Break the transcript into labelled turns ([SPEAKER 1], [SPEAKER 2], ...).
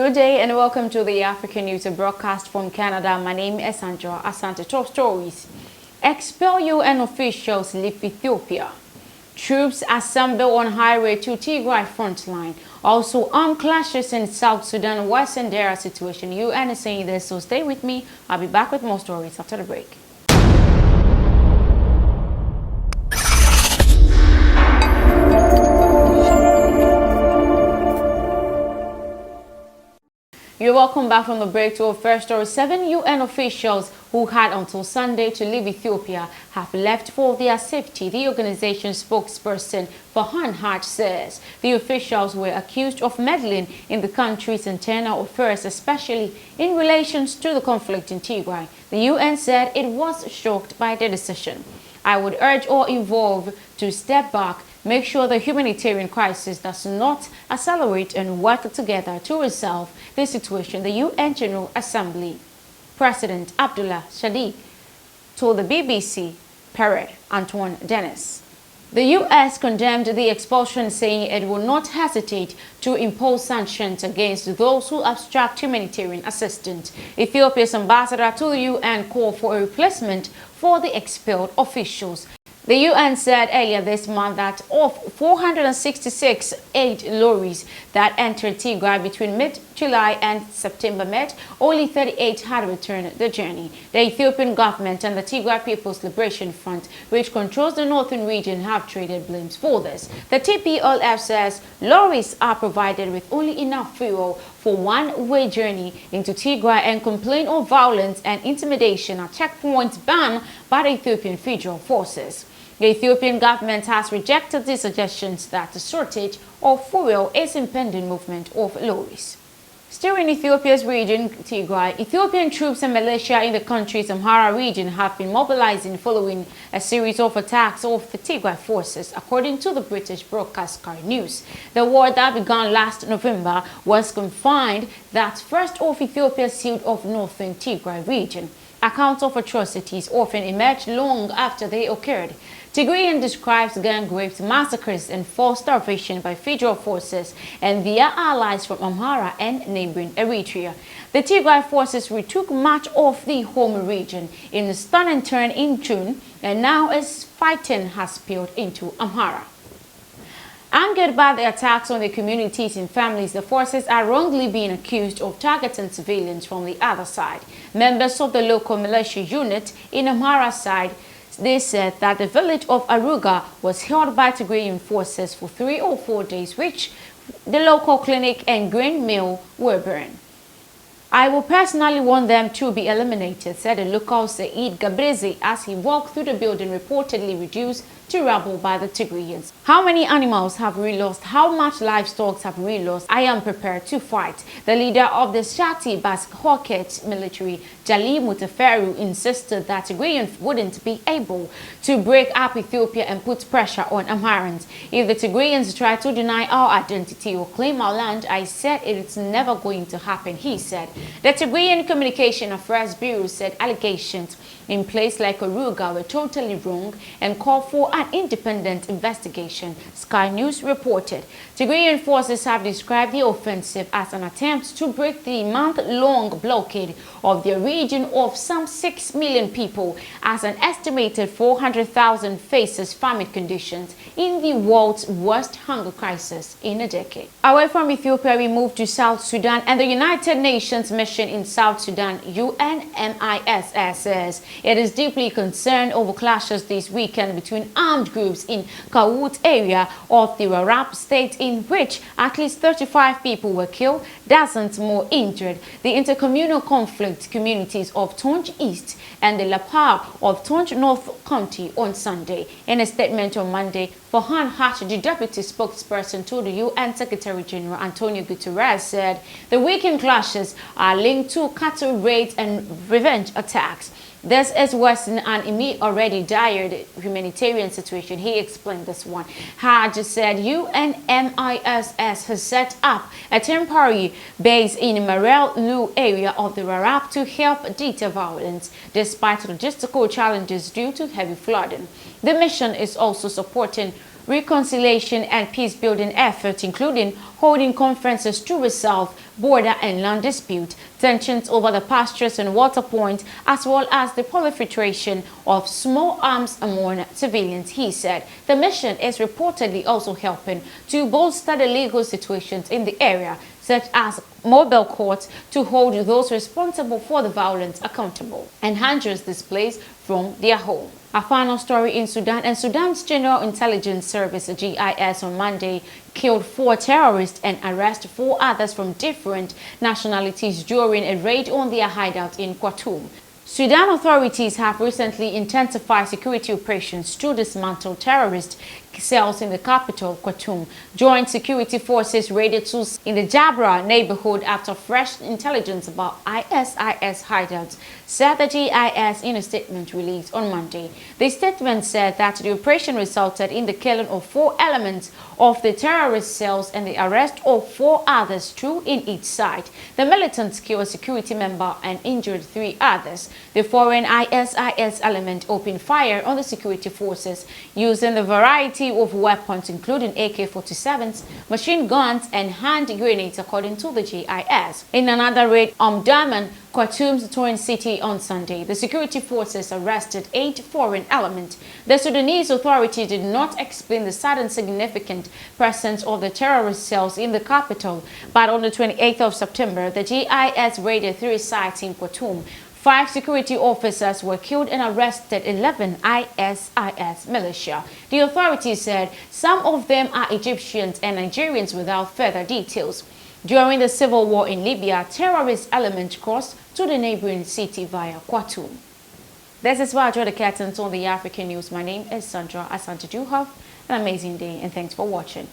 [SPEAKER 1] Good day and welcome to the African News broadcast from Canada. My name is Sandra Asante. Top stories. Expel UN officials leave Ethiopia. Troops assemble on highway to Tigray frontline. Also, armed clashes in South Sudan worsen their situation. UN is saying this, so stay with me. I'll be back with more stories after the break. You're welcome back from the break to our first story. 7 UN officials who had until Sunday to leave Ethiopia have left for their safety, the organization's spokesperson Farhan says. The officials were accused of meddling in the country's internal affairs, especially in relation to the conflict in Tigray. The UN said it was shocked by the decision. I would urge all involved to step back, make sure the humanitarian crisis does not accelerate, and work together to resolve the situation, the UN General Assembly President Abdullah Shadiq told the BBC Pierre Antoine Dennis. The US condemned the expulsion, saying it will not hesitate to impose sanctions against those who obstruct humanitarian assistance. Ethiopia's ambassador to the UN called for a replacement for the expelled officials. The UN said earlier this month that of 466 aid lorries that entered Tigray between mid-July and September mid, only 38 had returned the journey. The Ethiopian government and the Tigray People's Liberation Front, which controls the northern region, have traded blames for this. The TPLF says lorries are provided with only enough fuel for one-way journey into Tigray and complain of violence and intimidation at checkpoints banned by the Ethiopian Federal Forces. The Ethiopian government has rejected the suggestions that the shortage of fuel is impeding movement of lorries. Still in Ethiopia's region, Tigray, Ethiopian troops and militia in the country's Amhara region have been mobilizing following a series of attacks of the Tigray forces, according to the British broadcast Sky News. The war that began last November was confined that first of Ethiopia's sealed of northern Tigray region. Accounts of atrocities often emerge long after they occurred. Tigrayan describes gang rapes, massacres, and forced starvation by federal forces and their allies from Amhara and neighboring Eritrea. The Tigray forces retook much of the home region in a stunning turn in June, and now as fighting has spilled into Amhara. Angered by the attacks on the communities and families, the forces are wrongly being accused of targeting civilians from the other side. Members of the local militia unit in Amhara side, they said that the village of Aruga was held by Tigrayan forces for 3 or 4 days, which the local clinic and grain mill were burned. I will personally want them to be eliminated, said the local Saeed Gabrizi as he walked through the building reportedly reduced to rubble by the Tigrayans. How many animals have we lost? How much livestock have we lost? I am prepared to fight. The leader of the Shati Basque Hocket military, Jali Mutaferu, insisted that Tigrayans wouldn't be able to break up Ethiopia and put pressure on Amharans. If the Tigrayans try to deny our identity or claim our land, I said it's never going to happen, he said. The Tigrayan Communication Affairs Bureau said allegations in place like Aruga were totally wrong and called for an independent investigation, Sky News reported. Tigrayan forces have described the offensive as an attempt to break the month-long blockade of the region of some 6 million people, as an estimated 400,000 faces famine conditions in the world's worst hunger crisis in a decade. Away from Ethiopia, we move to South Sudan, and the United Nations mission in South Sudan, UNMISS, says it is deeply concerned over clashes this weekend between armed groups in Kawut area of the Warab state, in which at least 35 people were killed, dozens more injured. The intercommunal conflict communities of Tonj East and the Lapar of Tonj North County on Sunday. In a statement on Monday, Farhan Haq, the deputy spokesperson to the UN Secretary General Antonio Guterres, said the weekend clashes are linked to cattle raids and revenge attacks. This is worsening an already dire humanitarian situation. He explained this one. Haj said UNMISS has set up a temporary base in Marel Lu area of the Warab to help deter violence, despite logistical challenges due to heavy flooding. The mission is also supporting reconciliation and peace-building efforts, including holding conferences to resolve border and land dispute, tensions over the pastures and water points, as well as the proliferation of small arms among civilians, he said. The mission is reportedly also helping to bolster the legal situations in the area, such as mobile courts to hold those responsible for the violence accountable, and hundreds displaced from their home. A final story in Sudan, and Sudan's General Intelligence Service, GIS, on Monday killed 4 terrorists and arrested 4 others from different nationalities during a raid on their hideout in Khartoum. Sudan authorities have recently intensified security operations to dismantle terrorist cells in the capital, Khartoum. Joint security forces raided Sus in the Jabra neighborhood after fresh intelligence about ISIS hideouts, said the GIS in a statement released on Monday. The statement said that the operation resulted in the killing of 4 elements of the terrorist cells and the arrest of 4 others, 2 in each side. The militants killed a security member and injured 3 others. The foreign ISIS element opened fire on the security forces using a variety of weapons, including AK-47s, machine guns, and hand grenades, according to the GIS. In another raid, Omdurman, Khartoum's twin city, on Sunday, the security forces arrested 8 foreign elements. The Sudanese authority did not explain the sudden significant presence of the terrorist cells in the capital, but on the 28th of September, the GIS raided 3 sites in Khartoum. 5 security officers were killed and arrested 11 ISIS militia. The authorities said some of them are Egyptians and Nigerians without further details. During the civil war in Libya, terrorist elements crossed to the neighboring city via Khartoum. This is why I draw the curtains on the African news. My name is Sandra Asante. Do have an amazing day and thanks for watching.